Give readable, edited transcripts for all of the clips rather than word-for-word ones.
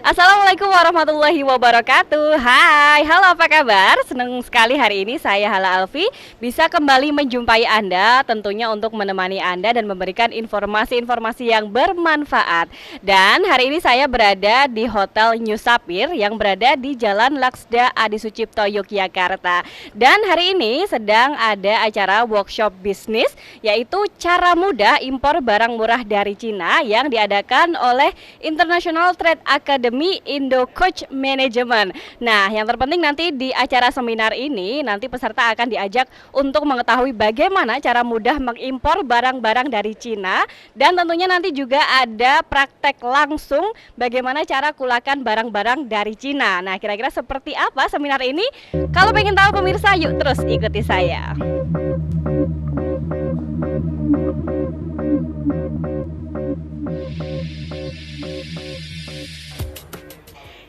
Assalamualaikum warahmatullahi wabarakatuh. Hai, halo apa kabar? Senang sekali hari ini saya Hala Alfi bisa kembali menjumpai Anda, tentunya untuk menemani Anda dan memberikan informasi-informasi yang bermanfaat. Dan hari ini saya berada di Hotel New Sapir yang berada di Jalan Laksda Adi Sucipto, Yogyakarta. Dan hari ini sedang ada acara workshop bisnis, yaitu cara mudah impor barang murah dari Cina yang diadakan oleh International Trade Academy Indo Coach Management. Nah, yang terpenting nanti di acara seminar ini nanti peserta akan diajak untuk mengetahui bagaimana cara mudah mengimpor barang-barang dari Cina, dan tentunya nanti juga ada praktek langsung bagaimana cara kulakan barang-barang dari Cina. Nah, kira-kira seperti apa seminar ini? Kalau pengen tahu pemirsa, yuk terus ikuti saya.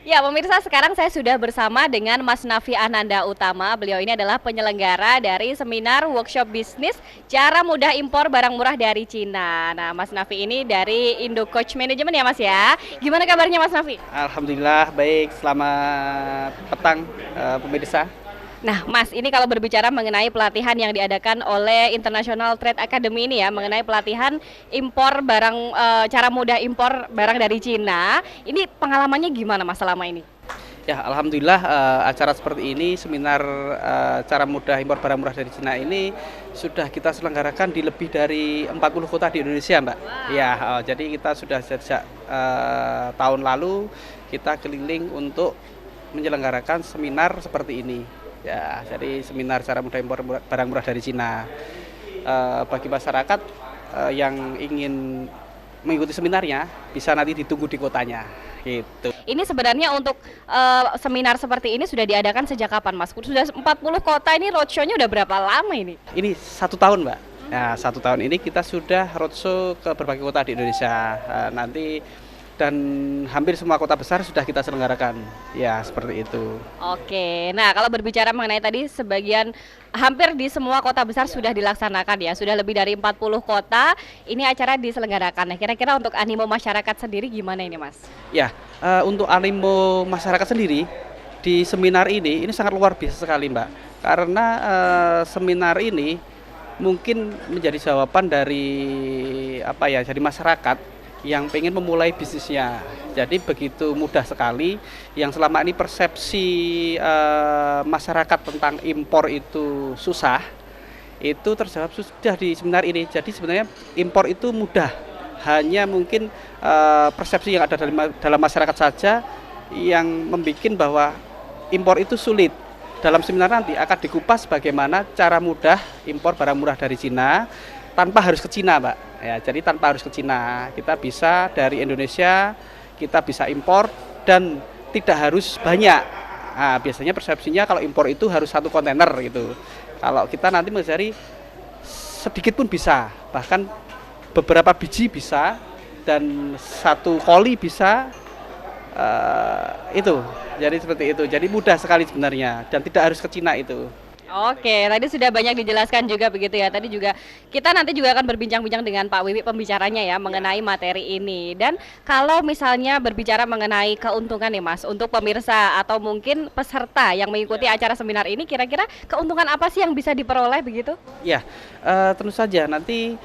Ya pemirsa, sekarang saya sudah bersama dengan Mas Nafi Ananda Utama. Beliau ini adalah penyelenggara dari seminar workshop bisnis cara mudah impor barang murah dari Cina. Nah, Mas Nafi ini dari Indo Coach Management ya Mas ya. Gimana kabarnya Mas Nafi? Alhamdulillah baik, selamat petang pemirsa. Nah Mas, ini kalau berbicara mengenai pelatihan yang diadakan oleh International Trade Academy ini ya, mengenai pelatihan impor barang, cara mudah impor barang dari Cina, ini pengalamannya gimana Mas selama ini? Ya alhamdulillah acara seperti ini, seminar cara mudah impor barang murah dari Cina ini sudah kita selenggarakan di lebih dari 40 kota di Indonesia Mbak. Wow. Ya jadi kita sudah sejak tahun lalu kita keliling untuk menyelenggarakan seminar seperti ini. Ya, jadi seminar cara mudah impor barang murah dari Cina. Bagi masyarakat yang ingin mengikuti seminarnya bisa nanti ditunggu di kotanya. Gitu. Ini sebenarnya untuk seminar seperti ini sudah diadakan sejak kapan Mas? Sudah 40 kota, ini roadshow-nya udah berapa lama ini? Ini 1 tahun Mbak. Nah, 1 tahun ini kita sudah roadshow ke berbagai kota di Indonesia. Nanti dan hampir semua kota besar sudah kita selenggarakan, ya seperti itu. Oke, nah kalau berbicara mengenai tadi sebagian hampir di semua kota besar sudah dilaksanakan ya, sudah lebih dari 40 kota ini acara diselenggarakan. Nah kira-kira untuk animo masyarakat sendiri gimana ini Mas? Ya, untuk animo masyarakat sendiri di seminar ini sangat luar biasa sekali Mbak, karena seminar ini mungkin menjadi jawaban dari dari masyarakat yang pengen memulai bisnisnya. Jadi begitu mudah sekali, yang selama ini persepsi masyarakat tentang impor itu susah, itu terjawab sudah di seminar ini. Jadi sebenarnya impor itu mudah, hanya mungkin persepsi yang ada dalam masyarakat saja yang membuat bahwa impor itu sulit. Dalam seminar nanti akan dikupas bagaimana cara mudah impor barang murah dari Cina tanpa harus ke Cina Mbak. Ya, jadi tanpa harus ke Cina, kita bisa dari Indonesia, kita bisa impor dan tidak harus banyak. Nah, biasanya persepsinya kalau impor itu harus 1 kontainer gitu. Kalau kita nanti mencari sedikit pun bisa, bahkan beberapa biji bisa dan 1 koli bisa, itu. Jadi seperti itu. Jadi mudah sekali sebenarnya dan tidak harus ke Cina itu. Oke, tadi sudah banyak dijelaskan juga begitu ya. Tadi juga kita nanti juga akan berbincang-bincang dengan Pak Wiwi pembicaranya ya mengenai materi ini. Dan kalau misalnya berbicara mengenai keuntungan nih Mas untuk pemirsa atau mungkin peserta yang mengikuti acara seminar ini, kira-kira keuntungan apa sih yang bisa diperoleh begitu? Ya, tentu saja nanti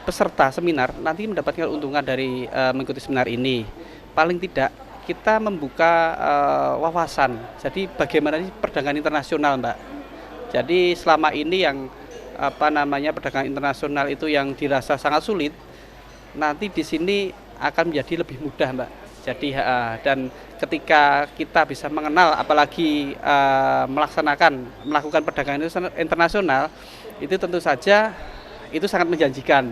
peserta seminar nanti mendapatkan keuntungan dari mengikuti seminar ini. Paling tidak kita membuka wawasan. Jadi bagaimana perdagangan internasional Mbak. Jadi selama ini yang perdagangan internasional itu yang dirasa sangat sulit, nanti di sini akan menjadi lebih mudah Mbak. Jadi dan ketika kita bisa mengenal apalagi melakukan perdagangan internasional, itu tentu saja itu sangat menjanjikan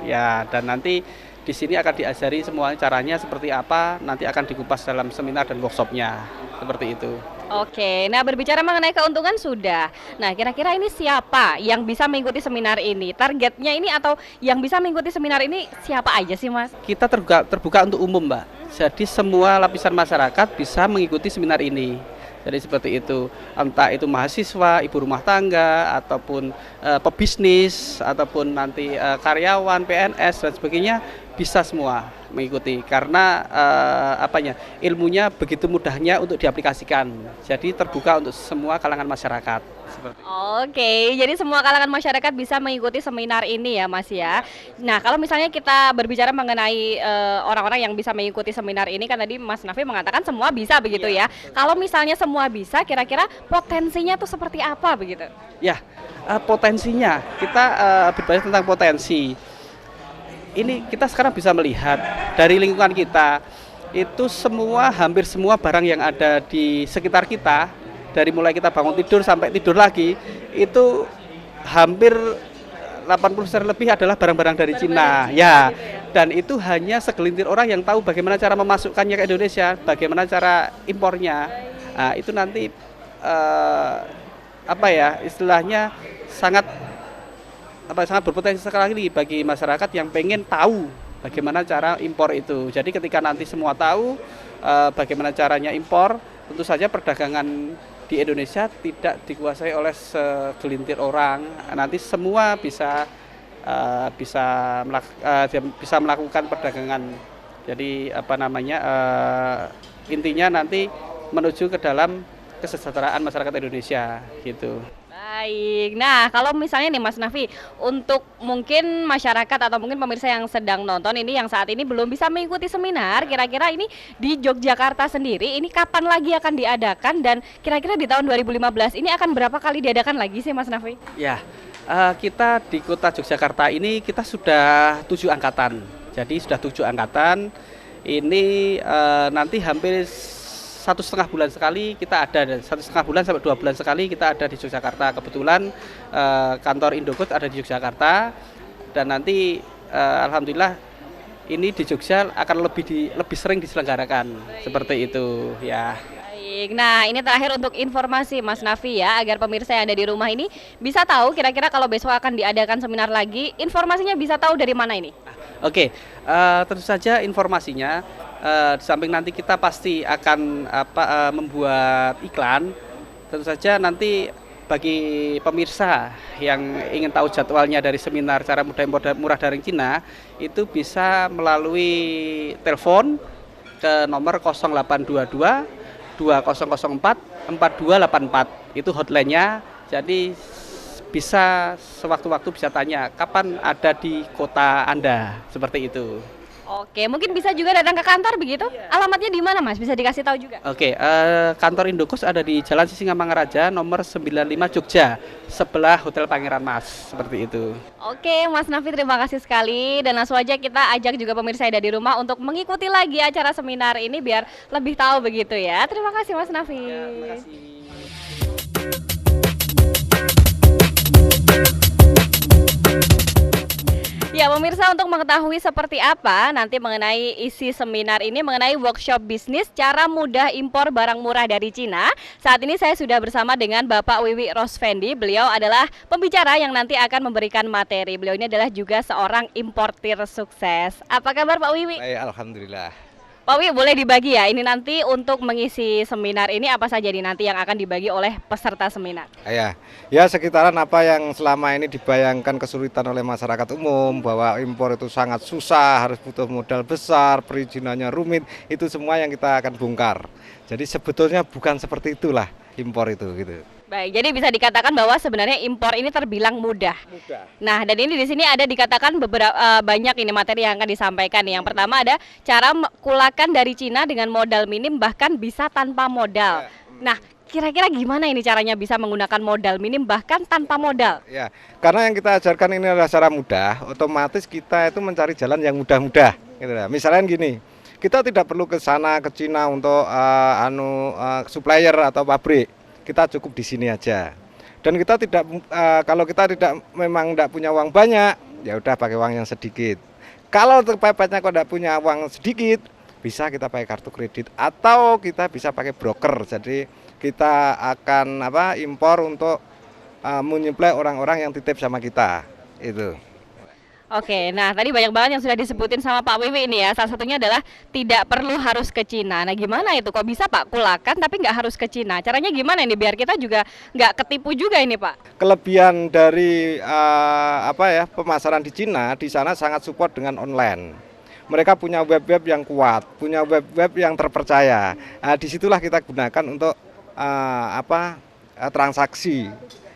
ya. Dan nanti di di sini akan diajari semua caranya seperti apa, nanti akan dikupas dalam seminar dan workshopnya, seperti itu. Oke, nah berbicara mengenai keuntungan sudah. Nah, kira-kira ini siapa yang bisa mengikuti seminar ini? Targetnya ini atau yang bisa mengikuti seminar ini siapa aja sih, Mas? Kita terbuka untuk umum, Mbak. Jadi semua lapisan masyarakat bisa mengikuti seminar ini. Jadi seperti itu, entah itu mahasiswa, ibu rumah tangga, ataupun pebisnis, ataupun nanti karyawan, PNS dan sebagainya bisa semua mengikuti karena ilmunya begitu mudahnya untuk diaplikasikan. Jadi terbuka untuk semua kalangan masyarakat. Seperti itu. Oke, jadi semua kalangan masyarakat bisa mengikuti seminar ini ya, Mas ya. Nah, kalau misalnya kita berbicara mengenai orang-orang yang bisa mengikuti seminar ini, kan tadi Mas Nafi mengatakan semua bisa begitu ya. Kalau misalnya semua bisa, kira-kira potensinya tuh seperti apa begitu? Ya, potensinya kita berbicara tentang potensi. Ini kita sekarang bisa melihat dari lingkungan kita itu hampir semua barang yang ada di sekitar kita, dari mulai kita bangun tidur sampai tidur lagi, itu hampir 80% lebih adalah barang-barang dari Cina. Ya, dan itu hanya segelintir orang yang tahu bagaimana cara memasukkannya ke Indonesia, bagaimana cara impornya. Nah, itu nanti istilahnya sangat berpotensi sekali bagi masyarakat yang pengen tahu bagaimana cara impor itu. Jadi ketika nanti semua tahu bagaimana caranya impor, tentu saja perdagangan di Indonesia tidak dikuasai oleh segelintir orang. Nanti semua bisa melakukan perdagangan. Jadi intinya nanti menuju ke dalam kesejahteraan masyarakat Indonesia gitu. Baik, nah kalau misalnya nih Mas Nafi, untuk mungkin masyarakat atau mungkin pemirsa yang sedang nonton ini yang saat ini belum bisa mengikuti seminar, kira-kira ini di Yogyakarta sendiri, ini kapan lagi akan diadakan dan kira-kira di tahun 2015 ini akan berapa kali diadakan lagi sih Mas Nafi? Ya, kita di kota Yogyakarta ini kita sudah 7 angkatan, jadi sudah 7 angkatan, ini nanti hampir 1,5 bulan sekali kita ada, 1,5 bulan sampai 2 bulan sekali kita ada di Yogyakarta. Kebetulan kantor Indofood ada di Yogyakarta dan nanti alhamdulillah ini di Jogja akan lebih sering diselenggarakan. Seperti itu ya. Baik, nah ini terakhir untuk informasi Mas Nafi ya, agar pemirsa yang ada di rumah ini bisa tahu kira-kira kalau besok akan diadakan seminar lagi, informasinya bisa tahu dari mana ini? Oke, tentu saja informasinya di samping nanti kita pasti akan membuat iklan. Tentu saja nanti bagi pemirsa yang ingin tahu jadwalnya dari seminar cara mudah impor murah dari Cina, itu bisa melalui telepon ke nomor 0822 2004 4284. Itu hotline-nya. Jadi bisa sewaktu-waktu bisa tanya kapan ada di kota Anda, seperti itu. Oke, mungkin bisa juga datang ke kantor begitu? Alamatnya di mana Mas? Bisa dikasih tahu juga? Oke, kantor Indokos ada di Jalan Sisingamangaraja nomor 95 Jogja, sebelah Hotel Pangeran Mas, seperti itu. Oke, Mas Nafi terima kasih sekali dan langsung aja kita ajak juga pemirsa yang ada di rumah untuk mengikuti lagi acara seminar ini biar lebih tahu begitu ya. Terima kasih Mas Nafi. Ya, terima kasih. Ya pemirsa, untuk mengetahui seperti apa nanti mengenai isi seminar ini mengenai workshop bisnis cara mudah impor barang murah dari Cina, saat ini saya sudah bersama dengan Bapak Wiwi Rosvendi. Beliau adalah pembicara yang nanti akan memberikan materi. Beliau ini adalah juga seorang importir sukses. Apa kabar Pak Wiwi? Baik, alhamdulillah. Pak Wiwi boleh dibagi ya, ini nanti untuk mengisi seminar ini apa saja nih nanti yang akan dibagi oleh peserta seminar? Ya sekitaran apa yang selama ini dibayangkan kesulitan oleh masyarakat umum bahwa impor itu sangat susah, harus butuh modal besar, perizinannya rumit, itu semua yang kita akan bongkar. Jadi sebetulnya bukan seperti itulah impor itu gitu. Baik, jadi bisa dikatakan bahwa sebenarnya impor ini terbilang mudah. Nah, dan ini di sini ada dikatakan beberapa banyak ini materi yang akan disampaikan. Yang pertama ada cara kulakan dari Cina dengan modal minim bahkan bisa tanpa modal. Nah, kira-kira gimana ini caranya bisa menggunakan modal minim bahkan tanpa modal? Ya, karena yang kita ajarkan ini adalah cara mudah, otomatis kita itu mencari jalan yang mudah-mudah. Gitu lah. Misalnya gini, kita tidak perlu ke sana ke Cina untuk supplier atau pabrik. Kita cukup di sini aja. Dan kita tidak kalau kita memang tidak punya uang banyak, ya udah pakai uang yang sedikit. Kalau kepepetnya kok tidak punya uang sedikit, bisa kita pakai kartu kredit atau kita bisa pakai broker. Jadi kita akan impor untuk menyuplai orang-orang yang titip sama kita itu. Oke, nah tadi banyak banget yang sudah disebutin sama Pak Wiwi ini ya. Salah satunya adalah tidak perlu harus ke Cina. Nah gimana itu? Kok bisa Pak kulakan tapi nggak harus ke Cina? Caranya gimana ini biar kita juga nggak ketipu juga ini Pak? Kelebihan dari pemasaran di Cina, di sana sangat support dengan online. Mereka punya web-web yang kuat, punya web-web yang terpercaya. Disitulah kita gunakan untuk transaksi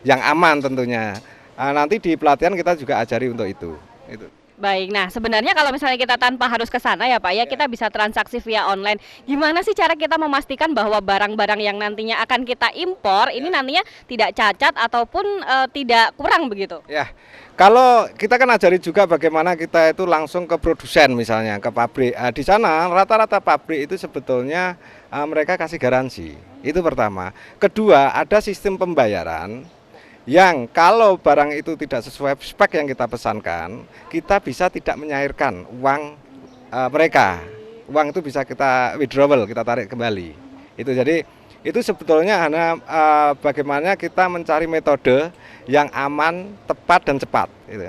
yang aman tentunya. Nanti di pelatihan kita juga ajari untuk itu. Baik, nah sebenarnya kalau misalnya kita tanpa harus ke sana ya Pak ya, kita bisa transaksi via online. Gimana sih cara kita memastikan bahwa barang-barang yang nantinya akan kita impor ini nantinya tidak cacat ataupun tidak kurang begitu? Ya, kalau kita kan ajari juga bagaimana kita itu langsung ke produsen misalnya, ke pabrik. Di sana rata-rata pabrik itu sebetulnya mereka kasih garansi. Itu pertama. Kedua, ada sistem pembayaran yang kalau barang itu tidak sesuai spek yang kita pesankan, kita bisa tidak menyairkan uang mereka. Uang itu bisa kita withdrawal, kita tarik kembali. Itu jadi itu sebetulnya hanya bagaimana kita mencari metode yang aman, tepat dan cepat. Gitu.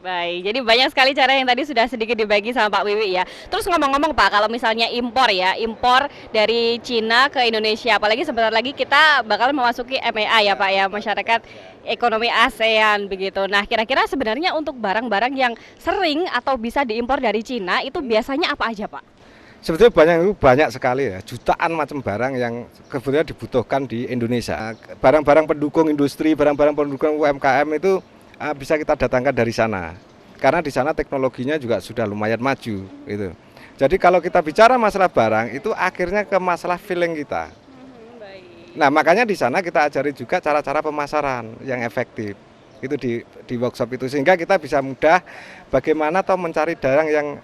Baik, jadi banyak sekali cara yang tadi sudah sedikit dibagi sama Pak Wiwi ya. Terus ngomong-ngomong Pak, kalau misalnya impor ya, impor dari Cina ke Indonesia, apalagi sebentar lagi kita bakal memasuki MEA ya Pak ya, masyarakat ekonomi ASEAN begitu. Nah, kira-kira sebenarnya untuk barang-barang yang sering atau bisa diimpor dari Cina itu biasanya apa aja Pak? Sebetulnya banyak sekali ya, jutaan macam barang yang kebetulan dibutuhkan di Indonesia. Barang-barang pendukung industri, barang-barang pendukung UMKM itu bisa kita datangkan dari sana. Karena di sana teknologinya juga sudah lumayan maju gitu. Jadi kalau kita bicara masalah barang itu akhirnya ke masalah feeling kita. Nah, makanya di sana kita ajari juga cara-cara pemasaran yang efektif. Itu di workshop itu sehingga kita bisa mudah bagaimana atau mencari barang yang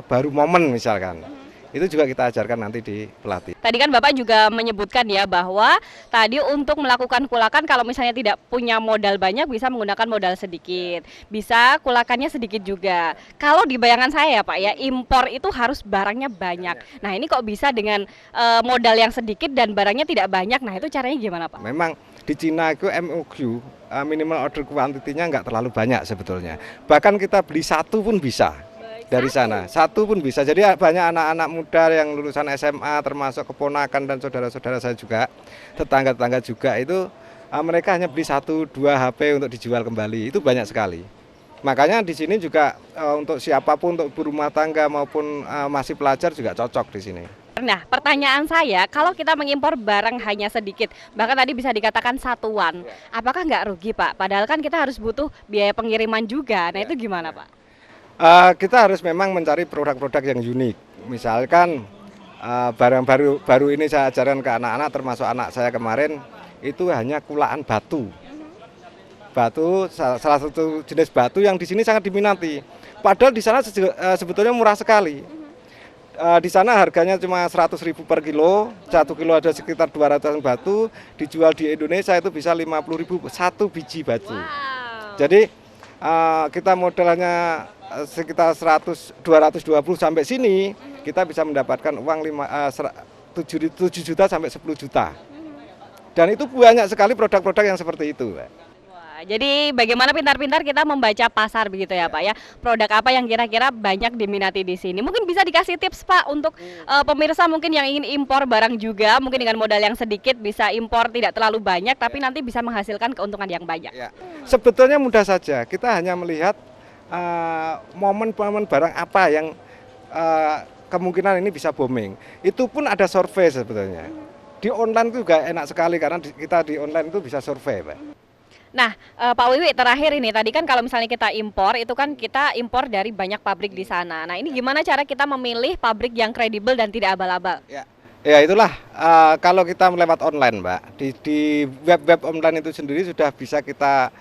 baru momen misalkan. Itu juga kita ajarkan nanti di pelatih. Tadi kan Bapak juga menyebutkan ya bahwa tadi untuk melakukan kulakan kalau misalnya tidak punya modal banyak bisa menggunakan modal sedikit. Bisa kulakannya sedikit juga. Kalau di bayangan saya ya Pak ya, impor itu harus barangnya banyak. Nah ini kok bisa dengan modal yang sedikit dan barangnya tidak banyak. Nah itu caranya gimana Pak? Memang di Cina itu MOQ, minimal order quantity-nya nggak terlalu banyak sebetulnya. Bahkan kita beli satu pun bisa. Dari sana, satu pun bisa. Jadi banyak anak-anak muda yang lulusan SMA termasuk keponakan dan saudara-saudara saya juga, tetangga-tetangga juga itu mereka hanya beli 1-2 HP untuk dijual kembali. Itu banyak sekali. Makanya di sini juga untuk siapapun, untuk ibu rumah tangga maupun masih pelajar juga cocok di sini. Nah, pertanyaan saya, kalau kita mengimpor barang hanya sedikit, bahkan tadi bisa dikatakan satuan, apakah nggak rugi Pak? Padahal kan kita harus butuh biaya pengiriman juga. Nah, itu gimana Pak? Kita harus memang mencari produk-produk yang unik. Misalkan barang baru ini saya ajarkan ke anak-anak, termasuk anak saya kemarin, itu hanya kulaan batu. Batu salah satu jenis batu yang di sini sangat diminati. Padahal di sana sebetulnya murah sekali. Di sana harganya cuma 100.000 per kilo, 1 kilo ada sekitar 200 batu, dijual di Indonesia itu bisa 50.000 satu biji batu. Wow. Jadi kita modalnya sekitar 220 sampai sini kita bisa mendapatkan uang 7 juta sampai 10 juta. Dan itu banyak sekali produk-produk yang seperti itu. Wah, jadi bagaimana pintar-pintar kita membaca pasar begitu ya Pak ya. Produk apa yang kira-kira banyak diminati di sini. Mungkin bisa dikasih tips Pak untuk pemirsa mungkin yang ingin impor barang juga, mungkin dengan modal yang sedikit bisa impor tidak terlalu banyak tapi nanti bisa menghasilkan keuntungan yang banyak. Ya. Sebetulnya mudah saja. Kita hanya melihat momen-momen barang apa yang kemungkinan ini bisa booming. Itu pun ada survei sebetulnya. Di online itu juga enak sekali karena kita di online itu bisa survei, Pak. Nah, Pak Wiwi terakhir ini tadi kan kalau misalnya kita impor itu kan kita impor dari banyak pabrik di sana. Nah, ini gimana cara kita memilih pabrik yang kredibel dan tidak abal-abal? Ya itulah kalau kita melewat online, Mbak. Di web-web online itu sendiri sudah bisa kita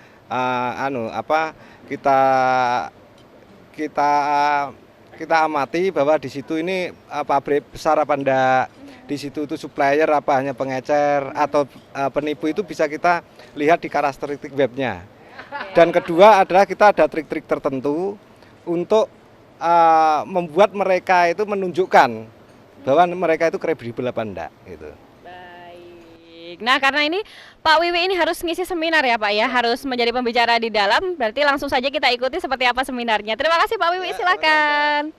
kita amati bahwa di situ ini pabrik besar apa enggak, di situ itu supplier apa hanya pengecer atau penipu, itu bisa kita lihat di karakteristik webnya. Dan kedua adalah kita ada trik-trik tertentu untuk membuat mereka itu menunjukkan bahwa mereka itu kredibel apa enggak gitu. Baik. Nah, karena ini Pak Wiwi ini harus ngisi seminar ya Pak ya, harus menjadi pembicara di dalam, berarti langsung saja kita ikuti seperti apa seminarnya. Terima kasih Pak Wiwi, silakan.